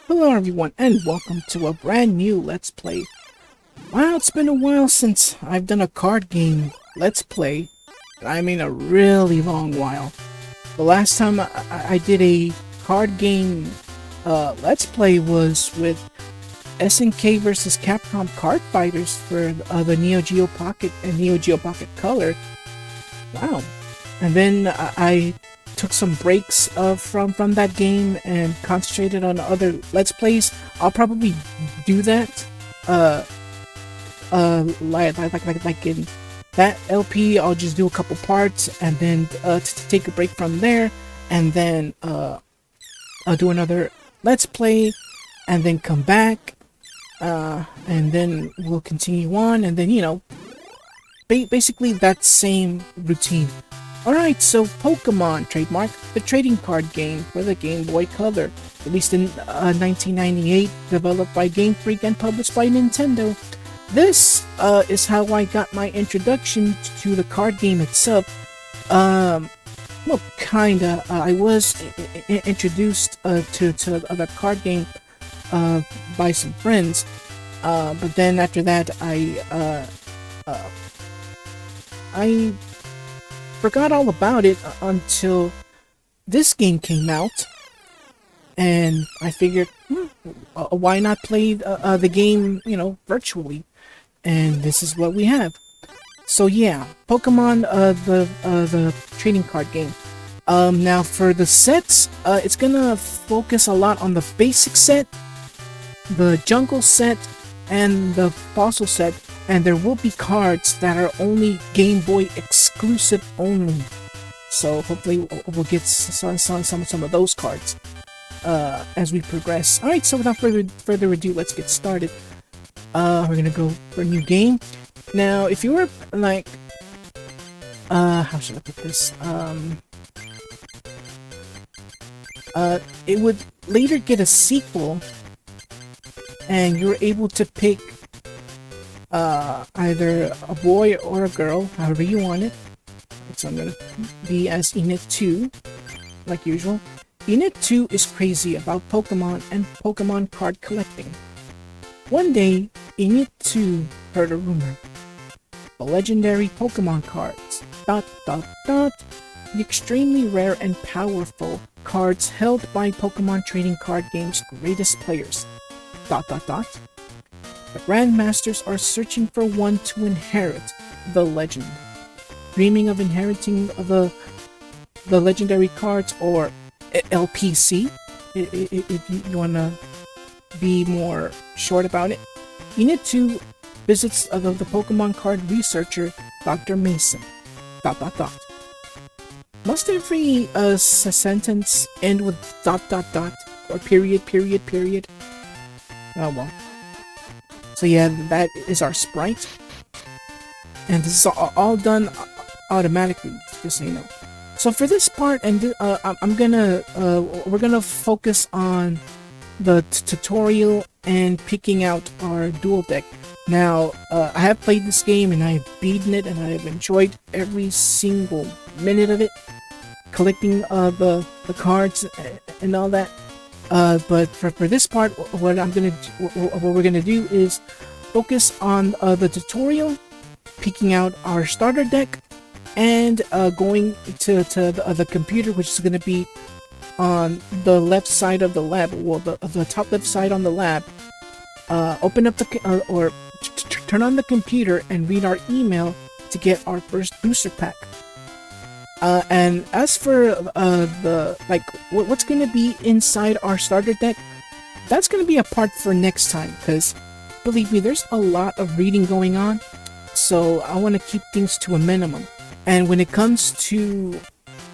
Hello everyone and welcome to a brand new Let's Play. Wow, it's been a while since I've done a card game Let's Play. I mean a really long while. The last time I did a card game Let's Play was with SNK vs Capcom Card Fighters for the Neo Geo Pocket and Neo Geo Pocket Color. Wow. And then I took some breaks from that game and concentrated on other Let's Plays. I'll probably do that like in that LP. I'll just do a couple parts and then to take a break from there, and then I'll do another Let's Play and then come back, and then we'll continue on, and then, you know, basically that same routine. Alright, so Pokemon trademark, the trading card game for the Game Boy Color, released in 1998, developed by Game Freak and published by Nintendo. This is how I got my introduction to the card game itself. Well, kinda. I was introduced to the card game by some friends, but then after that I forgot all about it until this game came out, and I figured, why not play the game, you know, virtually? And this is what we have. So yeah, Pokemon, the trading card game. Now for the sets, it's gonna focus a lot on the basic set, the jungle set, and the fossil set. And there will be cards that are only Game Boy exclusive only. So hopefully we'll get some of those cards as we progress. Alright, so without further ado, let's get started. We're gonna go for a new game. Now, if you were like, how should I put this? It would later get a sequel, and you're able to pick either a boy or a girl, however you want it. So I'm gonna be as Enid 2, like usual. Enid 2 is crazy about Pokemon and Pokemon card collecting. One day, Enid 2 heard a rumor. The legendary Pokemon cards, ... the extremely rare and powerful cards held by Pokemon trading card game's greatest players, ... The Grandmasters are searching for one to inherit the legend. Dreaming of inheriting the legendary cards, or LPC, if you want to be more short about it. Enid 2 visits the Pokemon card researcher, Dr. Mason. ... Must every sentence end with ... or period? Oh well. So yeah, that is our sprite, and this is all done automatically, just so you know. So for this part, and we're gonna focus on the tutorial and picking out our duel deck. Now, I have played this game and I've beaten it, and I have enjoyed every single minute of it, collecting the cards and all that. But for this part, what we're gonna do is focus on the tutorial, picking out our starter deck, and going to the computer, which is gonna be on the left side of the lab, well, the top left side on the lab. Open up or turn on the computer and read our email to get our first booster pack. And as for what's going to be inside our starter deck, that's going to be a part for next time, because believe me, there's a lot of reading going on, so I want to keep things to a minimum. And when it comes to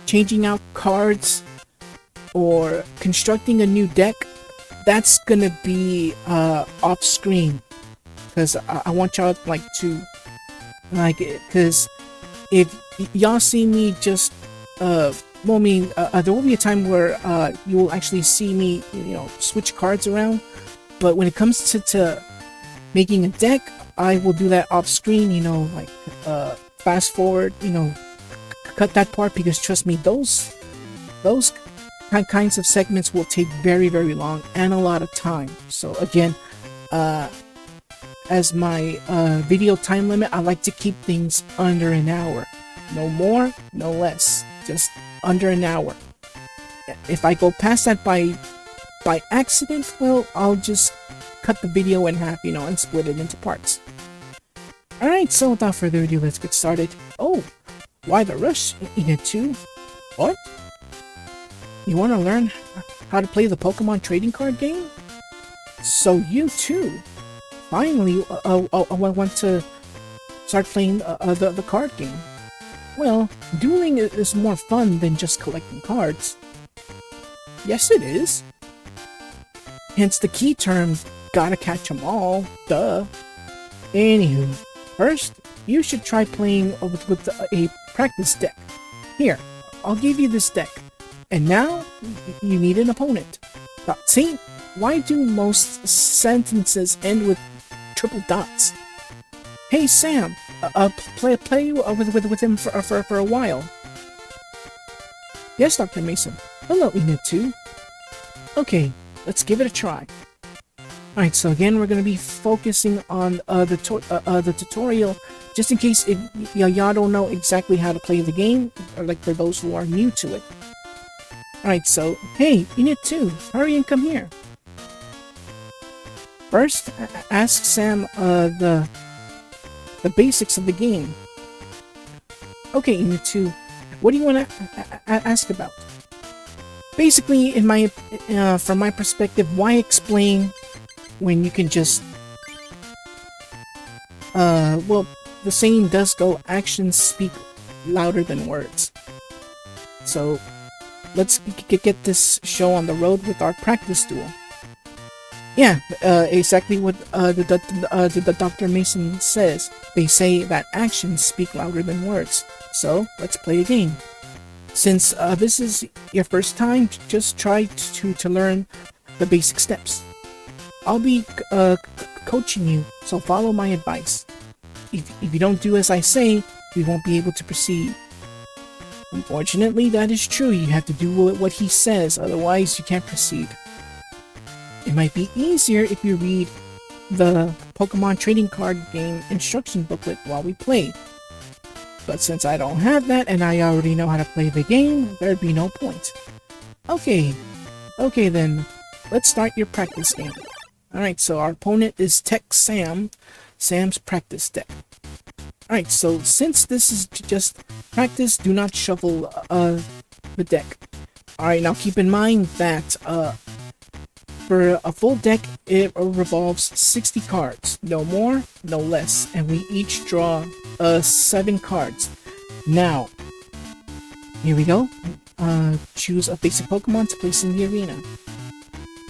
changing out cards or constructing a new deck, that's going to be off screen, because I want y'all because if y'all see me just, there will be a time where you will actually see me, you know, switch cards around. But when it comes to making a deck, I will do that off screen, you know, like fast forward, you know, cut that part, because trust me, those kinds of segments will take very, very long and a lot of time. So again, as my video time limit, I like to keep things under an hour. No more, no less. Just under an hour. If I go past that by accident, well, I'll just cut the video in half, and split it into parts. Alright, so without further ado, let's get started. Oh, why the rush, Enid 2? What? You want to learn how to play the Pokemon trading card game? So you too. Finally, I want to start playing the card game. Well, dueling is more fun than just collecting cards. Yes, it is. Hence the key term, gotta catch 'em all, duh. Anywho, first, you should try playing with a practice deck. Here, I'll give you this deck. And now, you need an opponent. See, why do most sentences end with triple dots? Hey Sam, play with him for a while. Yes, Dr. Mason. Hello, Enid 2. Okay, let's give it a try. Alright, so again, we're going to be focusing on the tutorial, just in case if y'all don't know exactly how to play the game, or like for those who are new to it. Alright, so, hey, Enid 2, hurry and come here. First, ask Sam the basics of the game. Okay, Enid 2, what do you want to ask about? Basically, from my perspective, why explain when you can just, well, the saying does go, actions speak louder than words. So, let's get this show on the road with our practice duel. Yeah, exactly what the Dr. Mason says. They say that actions speak louder than words. So, let's play a game. Since this is your first time, just try to learn the basic steps. I'll be coaching you, so follow my advice. If you don't do as I say, we won't be able to proceed. Unfortunately, that is true. You have to do what he says, otherwise you can't proceed. It might be easier if you read the Pokemon trading card game instruction booklet while we play. But since I don't have that and I already know how to play the game, there'd be no point. Okay then, let's start your practice game. Alright, so our opponent is Tech Sam, Sam's practice deck. Alright, so since this is just practice, do not shuffle the deck. Alright, now keep in mind that for a full deck, it revolves 60 cards. No more, no less. And we each draw 7 cards. Now, here we go. Choose a basic Pokemon to place in the arena.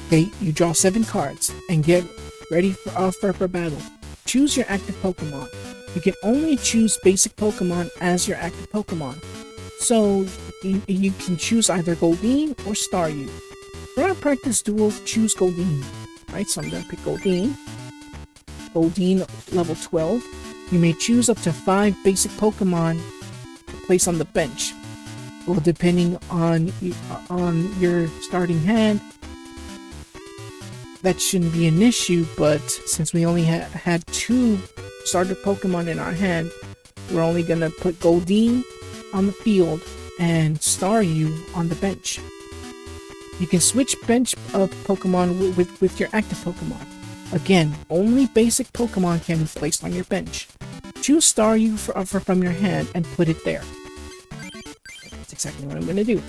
Okay, you draw 7 cards and get ready for battle. Choose your active Pokemon. You can only choose basic Pokemon as your active Pokemon. So, you can choose either Goldeen or Staryu. For our practice duel, choose Goldeen. Right, so I'm going to pick Goldeen. Goldeen level 12. You may choose up to 5 basic Pokemon to place on the bench. Well, depending on your starting hand, that shouldn't be an issue, but since we only had 2 starter Pokemon in our hand, we're only going to put Goldeen on the field and Staryu on the bench. You can switch bench Pokemon with your active Pokemon. Again, only basic Pokemon can be placed on your bench. Choose Staryu from your hand and put it there. That's exactly what I'm going to do.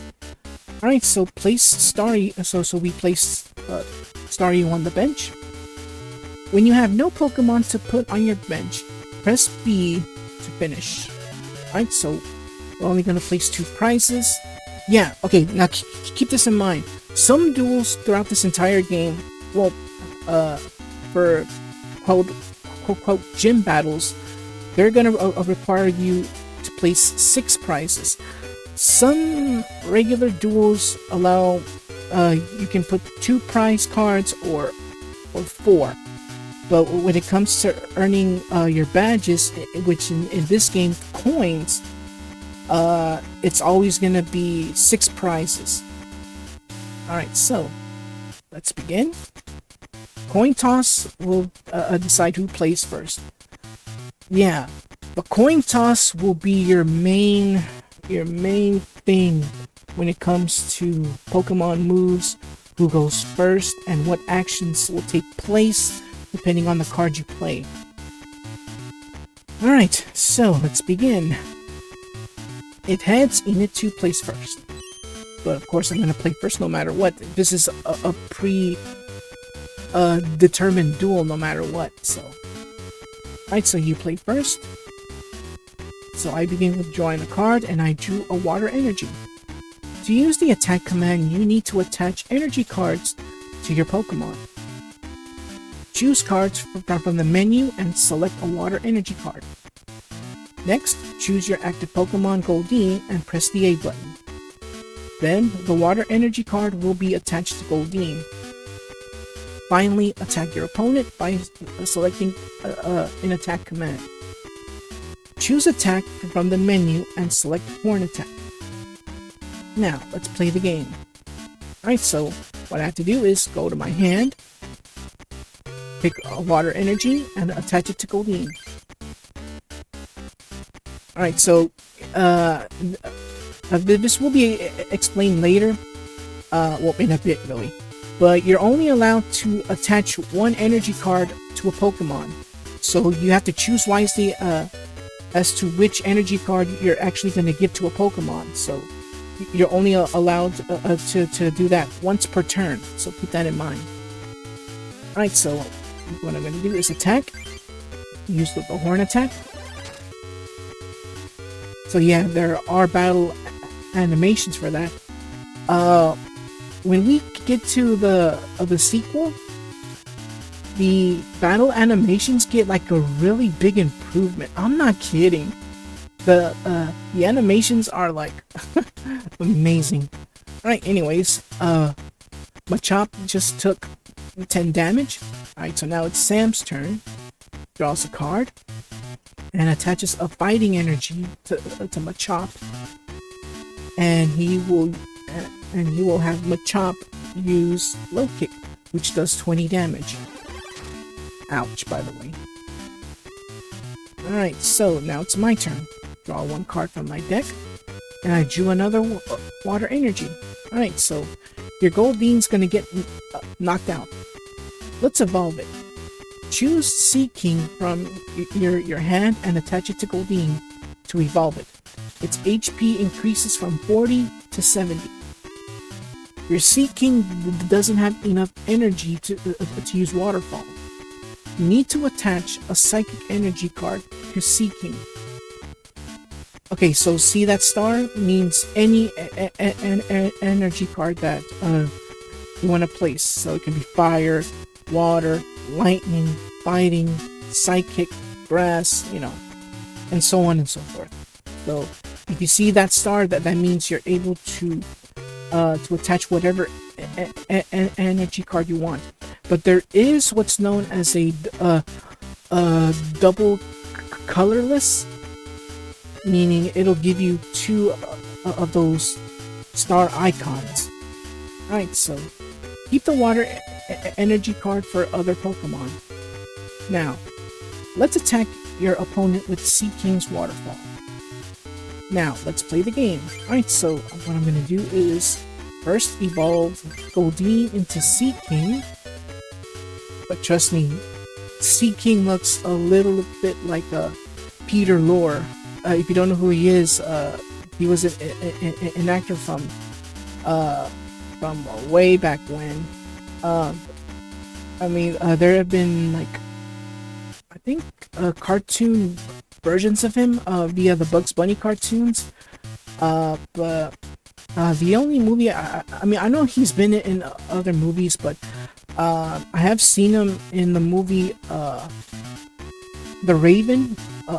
Alright, so place Staryu, so we place Staryu on the bench. When you have no Pokemon to put on your bench, press B to finish. Alright, so we're only going to place 2 prizes. Yeah, okay, now keep this in mind. Some duels throughout this entire game, well, for quote gym battles, they're gonna require you to place 6 prizes. Some regular duels allow you can put 2 prize cards or 4. But when it comes to earning your badges, which in this game coins, it's always gonna be 6 prizes. Alright, so let's begin. Coin toss will decide who plays first. Yeah, the coin toss will be your main thing when it comes to Pokemon moves, who goes first, and what actions will take place depending on the card you play. Alright, so let's begin. It heads Enid to place first. But of course I'm going to play first no matter what. This is a determined duel no matter what, so. Alright, so you play first. So I begin with drawing a card, and I drew a water energy. To use the attack command, you need to attach energy cards to your Pokemon. Choose cards from the menu and select a water energy card. Next, choose your active Pokemon Goldeen and press the A button. Then, the water energy card will be attached to Goldeen. Finally, attack your opponent by selecting an attack command. Choose attack from the menu and select Horn Attack. Now, let's play the game. Alright, so what I have to do is go to my hand, pick a water energy, and attach it to Goldeen. Alright, so this will be explained later, well, in a bit really, but you're only allowed to attach one energy card to a Pokemon, so you have to choose wisely as to which energy card you're actually going to give to a Pokemon. So you're only allowed to do that once per turn, so keep that in mind. Alright, so what I'm going to do is attack, use the Horn Attack. So yeah, there are battle animations for that. When we get to the sequel, the battle animations get like a really big improvement. I'm not kidding. The animations are like amazing. Alright, anyways, Machop just took 10 damage. Alright, so now it's Sam's turn. Draws a card and attaches a fighting energy to Machop, and he will have Machop use Low Kick, which does 20 damage. Ouch, by the way. Alright, so now it's my turn. Draw one card from my deck, and I drew another water energy. Alright, so your Goldeen's gonna get knocked out. Let's evolve it. Choose Seaking from your hand and attach it to Goldeen to evolve it. Its HP increases from 40 to 70. Your Seaking doesn't have enough energy to use Waterfall. You need to attach a Psychic Energy card to Seaking. Okay, so see that star means any energy card that you want to place. So it can be fire, water, lightning, fighting, psychic, grass, you know, and so on and so forth. So if you see that star, that means you're able to attach whatever energy card you want. But there is what's known as a double colorless, meaning it'll give you two of those star icons. Alright, so keep the water energy card for other Pokemon. Now, let's attack your opponent with Seaking's Waterfall. Now, let's play the game. Alright, so what I'm going to do is first evolve Goldeen into Seaking. But trust me, Seaking looks a little bit like Peter Lorre. If you don't know who he is, he was an actor from way back when. I mean, there have been like, I think, cartoon versions of him via the Bugs Bunny cartoons. But the only movie, I mean, I know he's been in other movies, but I have seen him in the movie The Raven,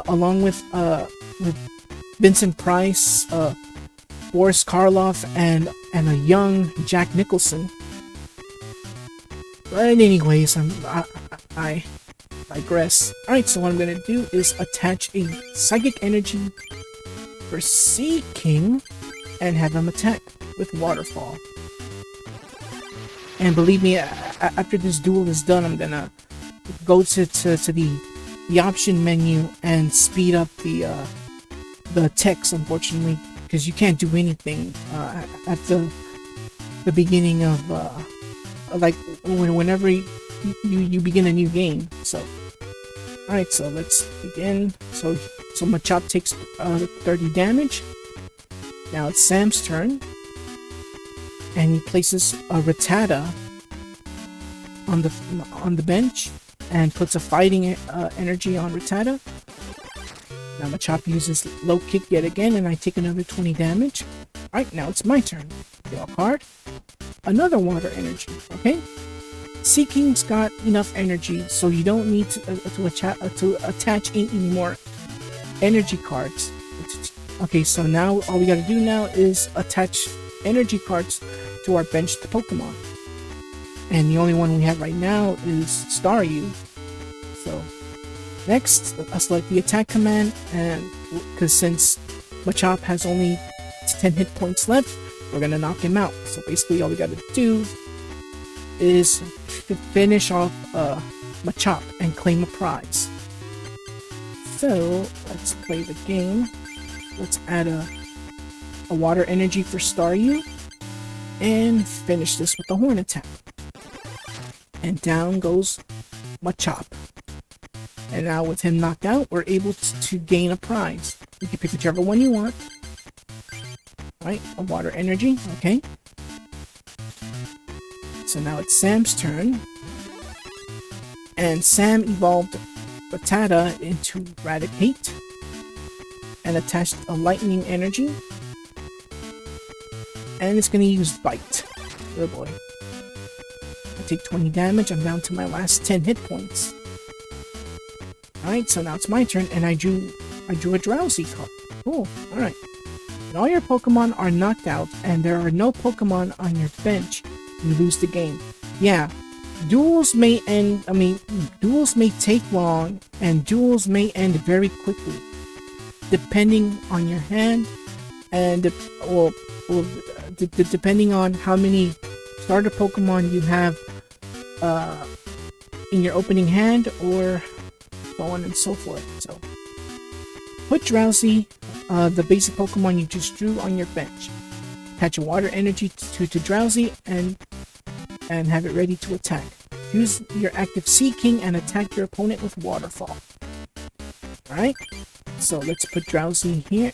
along with Vincent Price, Boris Karloff, and a young Jack Nicholson. But anyways, I digress. Alright, so what I'm gonna do is attach a Psychic Energy for Seaking and have him attack with Waterfall. And believe me, after this duel is done, I'm gonna go to the option menu and speed up the text, unfortunately, because you can't do anything at the beginning of like whenever you begin a new game. So alright, so let's begin. So Machop takes 30 damage. Now it's Sam's turn, and he places a Rattata on the bench and puts a fighting energy on Rattata. Now Machop uses low kick yet again, and I take another 20 damage. Alright, now it's my turn. Draw a card. Another water energy, okay? Seeking's got enough energy, so you don't need to attach any more energy cards. Okay, so now all we gotta do now is attach energy cards to our benched Pokemon. And the only one we have right now is Staryu. So next, I select the attack command, and because since Machop has only 10 hit points left, we're gonna knock him out. So basically all we gotta do is finish off Machop and claim a prize. So let's play the game. Let's add a water energy for Staryu and finish this with the horn attack. And down goes Machop. And now with him knocked out, we're able to gain a prize. You can pick whichever one you want. Alright, a water energy, okay. So now it's Sam's turn. And Sam evolved Rattata into Raticate and attached a lightning energy. And it's going to use Bite. Oh boy. I take 20 damage. I'm down to my last 10 hit points. Alright, so now it's my turn, and I drew a Drowsy card. Cool, alright. When all your Pokemon are knocked out, and there are no Pokemon on your bench, you lose the game. Yeah, duels may end, duels may take long, and duels may end very quickly, depending on your hand, and, depending on how many starter Pokemon you have in your opening hand, or so on and so forth. So put Drowsy, the basic Pokemon you just drew, on your bench. Attach a water energy to Drowsy and have it ready to attack. Use your active Seeking and attack your opponent with Waterfall. Alright, so let's put Drowsy here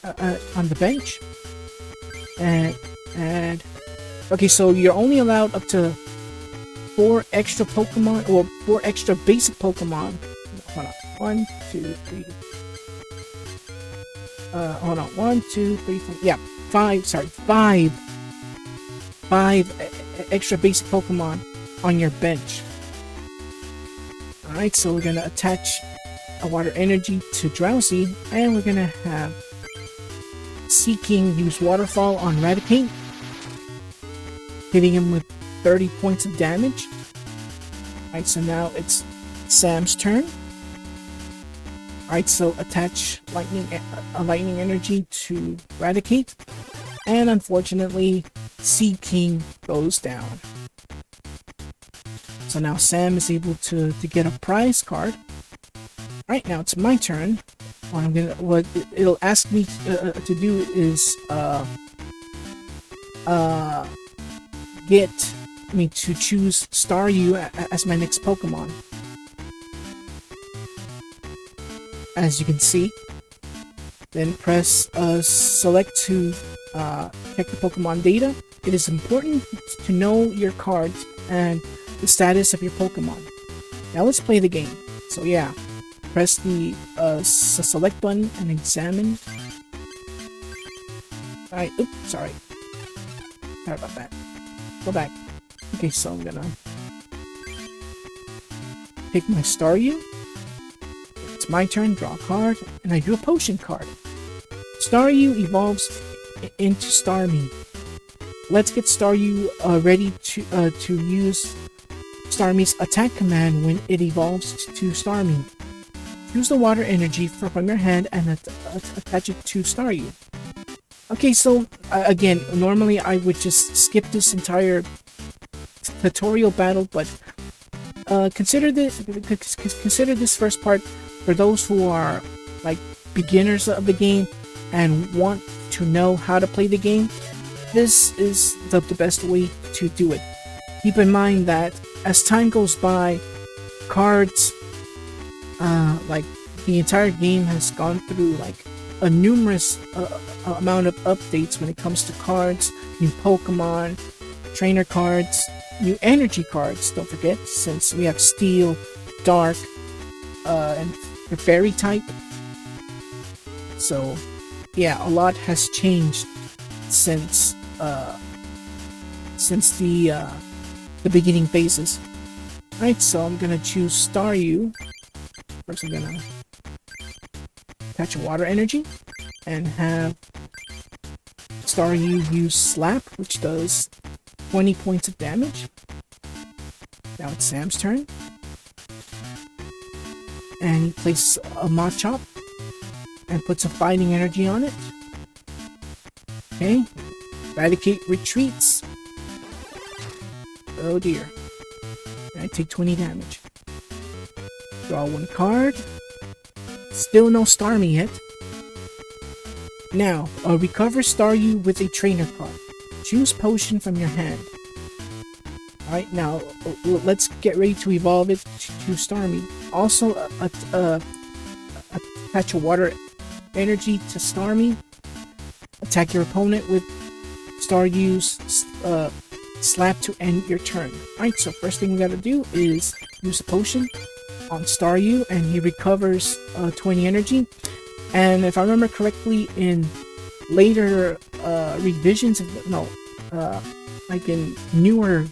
on the bench. And okay, so you're only allowed up to 4 extra Pokemon, or 4 extra basic Pokemon. Hold on. 1, 2, 3. Hold on. 1, 2, 3, 4. Yeah, 5. Sorry, 5 extra basic Pokemon on your bench. Alright, so we're gonna attach a water energy to Drowsy, and we're gonna have Seeking use Waterfall on Raticate, hitting him with 30 points of damage. Alright, so now it's Sam's turn. Alright, so attach a lightning energy to Raticate, and unfortunately, Seeking goes down. So now Sam is able to get a prize card. Alright, now it's my turn. What it'll ask me to do is to choose Staryu as my next Pokemon. As you can see, then press select to check the Pokemon data. It is important to know your cards and the status of your Pokemon. Now let's play the game. So yeah, press the select button and examine. Alright, oops, sorry about that. Go back. Okay, so I'm gonna pick my Staryu. It's my turn, draw a card, and I drew a potion card. Staryu evolves into Starmie. Let's get Staryu ready to use Starmie's attack command when it evolves to Starmie. Use the water energy from your hand and attach it to Staryu. Okay, so again, normally I would just skip this entire tutorial battle, but consider this first part for those who are like beginners of the game and want to know how to play the game. This is the best way to do it. Keep in mind that as time goes by, cards, like the entire game has gone through like a numerous amount of updates when it comes to cards, new Pokemon, trainer cards, new energy cards, don't forget, since we have Steel, Dark, and the Fairy type. So, yeah, a lot has changed since the beginning phases. Alright, so I'm gonna choose Staryu. First I'm gonna attach a water energy and have Staryu use Slap, which does 20 points of damage. Now it's Sam's turn. And he places a Machop and puts a fighting energy on it. Okay. Eradicate retreats. Oh dear. I take 20 damage. Draw one card. Still no Starmie yet. Now, recover Staryu with a trainer card. Choose potion from your hand. Alright, now let's get ready to evolve it to Starmie. Also, attach a water energy to Starmie. Attack your opponent with Staryu's Slap to end your turn. Alright, so first thing we gotta do is use a potion on Staryu, and he recovers 20 energy. And if I remember correctly, in later revisions of like in newer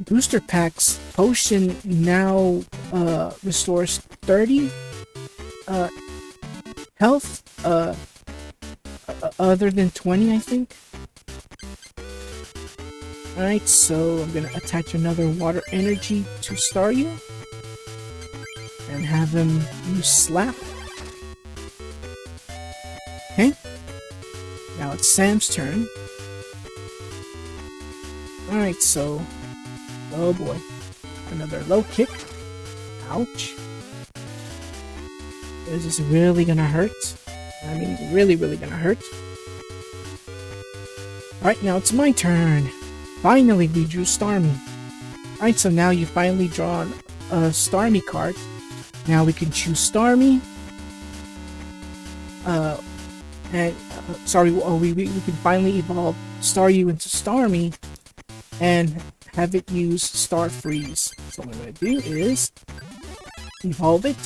booster packs, potion now restores 30 health, other than 20, I think. Alright, so I'm gonna attach another water energy to Staryu and have him use Slap. Okay, now it's Sam's turn. Alright, so, oh boy, another low kick. Ouch. This is really gonna hurt. I mean, really gonna hurt. Alright, now it's my turn. Finally, we drew Starmie. Alright, so now you finally drawn a Starmie card. Now we can choose Starmie. We can finally evolve Staryu into Starmie and have it use Star Freeze. So what I'm going to do is evolve it,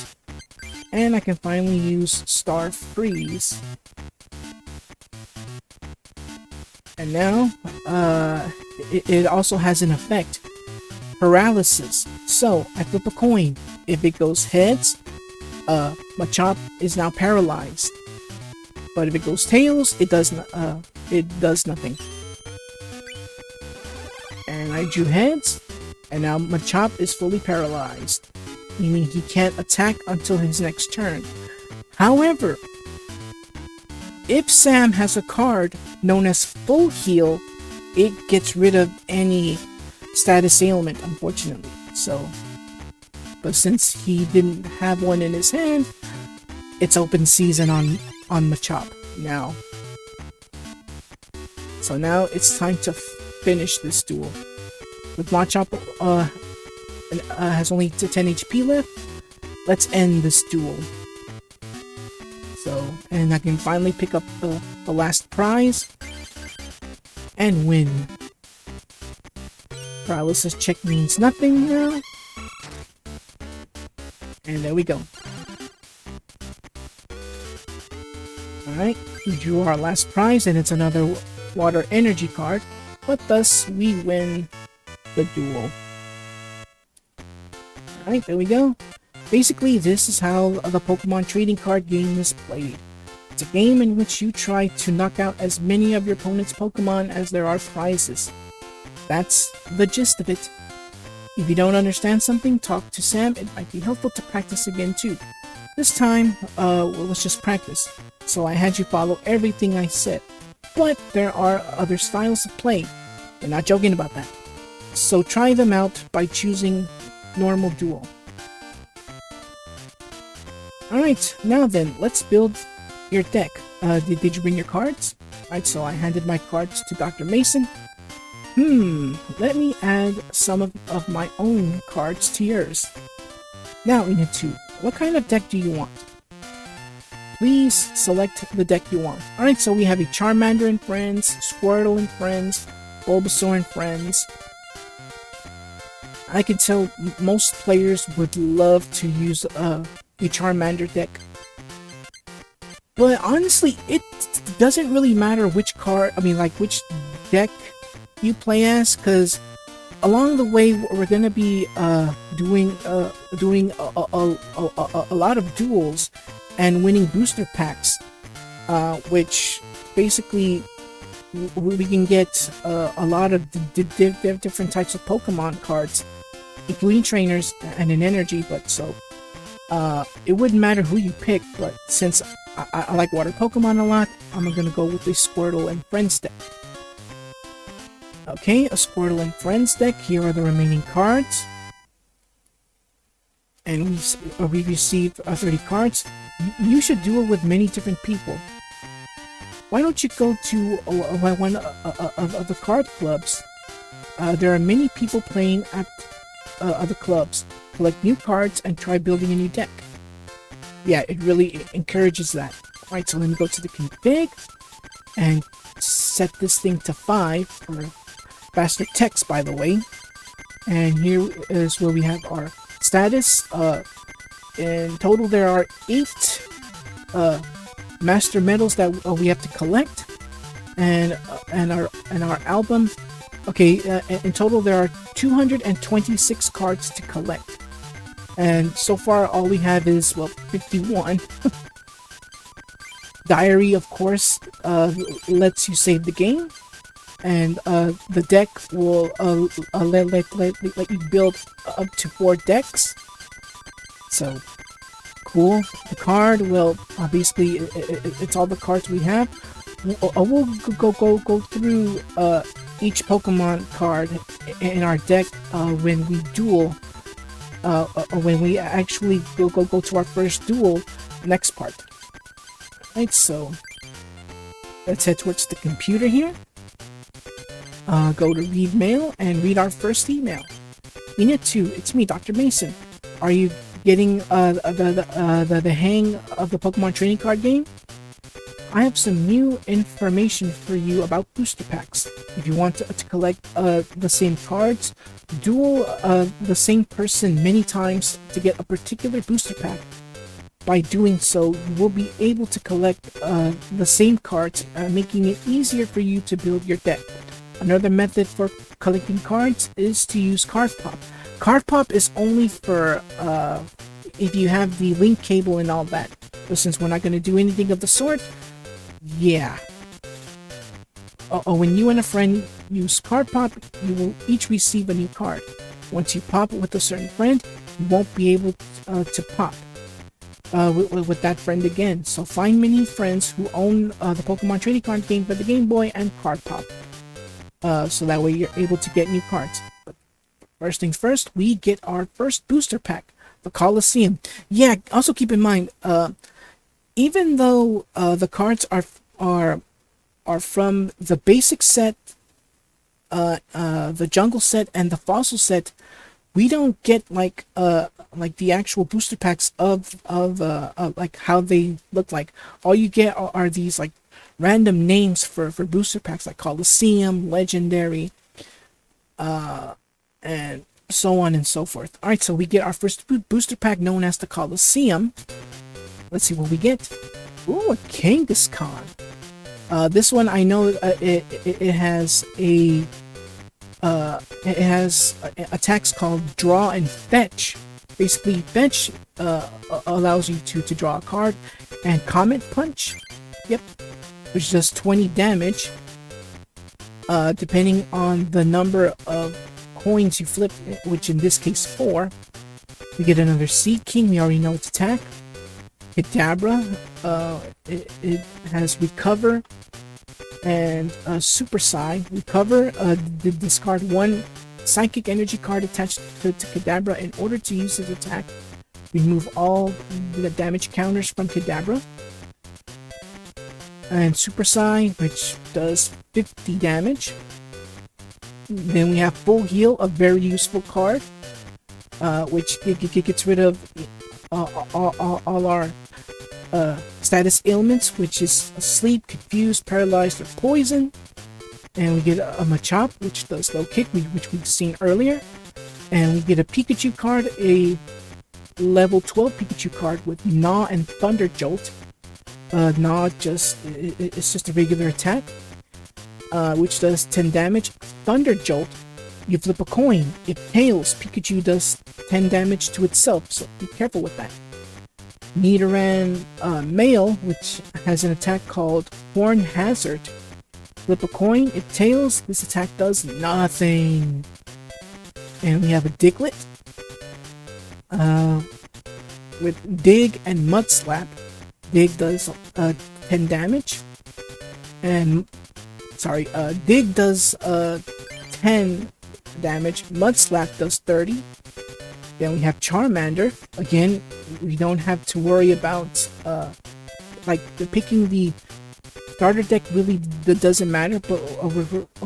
and I can finally use Star Freeze. And now, it also has an effect. Paralysis. So, I flip a coin. If it goes heads, Machop is now paralyzed. But if it goes tails, it does nothing. And I drew heads, and now Machop is fully paralyzed, meaning he can't attack until his next turn. However, if Sam has a card known as Full Heal, it gets rid of any status ailment, unfortunately. So, but since he didn't have one in his hand, it's open season on Machop now. So now it's time to finish this duel. With Machop has only 10 HP left, let's end this duel. So, and I can finally pick up the last prize and win. Paralysis check means nothing now. And there we go. Alright, we drew our last prize, and it's another water energy card, but thus we win the duel. Alright, there we go. Basically, this is how the Pokemon trading card game is played. It's a game in which you try to knock out as many of your opponent's Pokemon as there are prizes. That's the gist of it. If you don't understand something, talk to Sam. It might be helpful to practice again too. This time, well, let's just practice. So I had you follow everything I said. But there are other styles of play. We're not joking about that. So try them out by choosing normal duel. Alright, now then, let's build your deck. Did you bring your cards? Alright, so I handed my cards to Dr. Mason. Let me add some of my own cards to yours. Now, Inatu, what kind of deck do you want? Please select the deck you want. Alright, so we have a Charmander and friends, Squirtle and friends, Bulbasaur and friends. I can tell most players would love to use a Charmander deck. But honestly, it doesn't really matter which which deck you play as, because along the way we're gonna be doing a lot of duels and winning booster packs, which basically we can get a lot of different types of Pokemon cards, including trainers and an energy. But so it wouldn't matter who you pick, but since I like water Pokemon a lot, I'm gonna go with the Squirtle and Friends deck. Okay, a Squirtle and Friends deck. Here are the remaining cards. And we've received 30 cards. You should duel with many different people. Why don't you go to one of the card clubs? There are many people playing at other clubs. Collect new cards and try building a new deck. Yeah, it really encourages that. Alright, so let me go to the config and set this thing to 5 for faster text, by the way. And here is where we have our status. In total, there are 8 master medals that we have to collect, and our album. Okay, in total there are 226 cards to collect, and so far all we have is 51. Diary, of course, lets you save the game, and the deck will let you build up to 4 decks. So cool. The card, well, basically it's all the cards we have. We'll go through each Pokemon card in our deck when we duel. When we actually go to our first duel, next part. Right, so let's head towards the computer here. Go to read mail and read our first email. Inatu, it's me, Dr. Mason. Are you getting the hang of the Pokemon trading card game? I have some new information for you about booster packs. If you want to collect the same cards, duel the same person many times to get a particular booster pack. By doing so, you will be able to collect the same cards, making it easier for you to build your deck. Another method for collecting cards is to use Card Pop. Card Pop is only for if you have the link cable and all that. But since we're not going to do anything of the sort, yeah. When you and a friend use Card Pop, you will each receive a new card. Once you pop with a certain friend, you won't be able to pop with that friend again. So find many friends who own the Pokemon trading card game for the Game Boy and Card Pop. So that way you're able to get new cards. But first things first, we get our first booster pack, the Coliseum. Yeah, also keep in mind, even though the cards are from the basic set, the jungle set, and the fossil set, we don't get like the actual booster packs of like how they look like. All you get are these like random names for booster packs, like Coliseum, Legendary, and so on and so forth. Alright, so we get our first booster pack known as the Coliseum. Let's see what we get. Ooh, a Kangaskhan. This one I know it has attacks called Draw and Fetch. Basically, Fetch allows you to draw a card, and Comet Punch, yep, which does 20 damage, depending on the number of coins you flip, which in this case 4. We get another Sea King, we already know its attack. Kadabra, it has Recover and Super Psy. Recover, discard 1 psychic energy card attached to Kadabra. In order to use this attack, remove all the damage counters from Kadabra. And Super Psy, which does 50 damage. Then we have Full Heal, a very useful card, which gets rid of all our status ailments, which is sleep, confused, paralyzed, or poison. And we get a Machop, which does low kick, which we've seen earlier. And we get a Pikachu card, a level 12 Pikachu card with Gnaw and Thunder Jolt. Gnaw it's just a regular attack, which does 10 damage. Thunder Jolt, you flip a coin. If tails, Pikachu does 10 damage to itself, so be careful with that. Nidoran Male, which has an attack called Horn Hazard. Flip a coin. If tails, this attack does nothing. And we have a Diglett with Dig and Mud Slap. Dig does 10 damage. And Dig does 10 damage. Mud Slap does 30. Then we have Charmander. Again, we don't have to worry about picking the starter deck. Really doesn't matter, but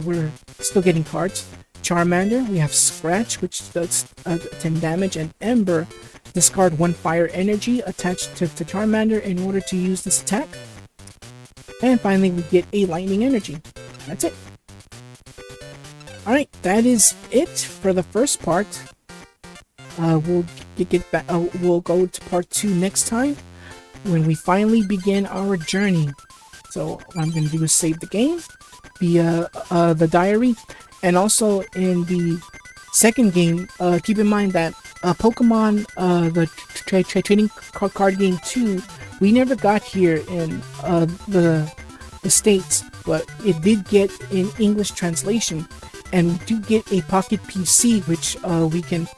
we're still getting cards. Charmander, we have Scratch, which does 10 damage, and Ember. Discard 1 fire energy attached to Charmander in order to use this attack. And finally, we get a lightning energy. That's it. Alright, that is it for the first part. We'll get back. We'll go to part 2 next time when we finally begin our journey. So what I'm going to do is save the game via the diary, and also in the second game, keep in mind that Pokemon, the trading card game 2, we never got here in the States, but it did get in English translation, and we do get a Pocket PC, which we can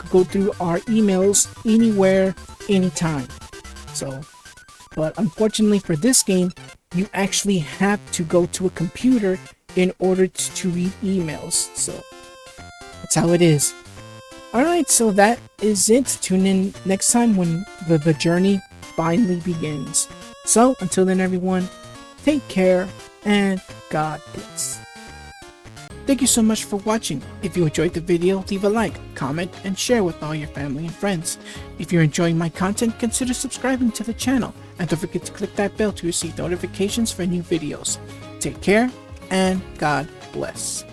go through our emails anywhere, anytime. So, but unfortunately for this game, you actually have to go to a computer in order to read emails. So that's how it is. Alright, so that is it. Tune in next time when the journey finally begins. So, until then everyone, take care and God bless. Thank you so much for watching. If you enjoyed the video, leave a like, comment, and share with all your family and friends. If you're enjoying my content, consider subscribing to the channel. And don't forget to click that bell to receive notifications for new videos. Take care and God bless.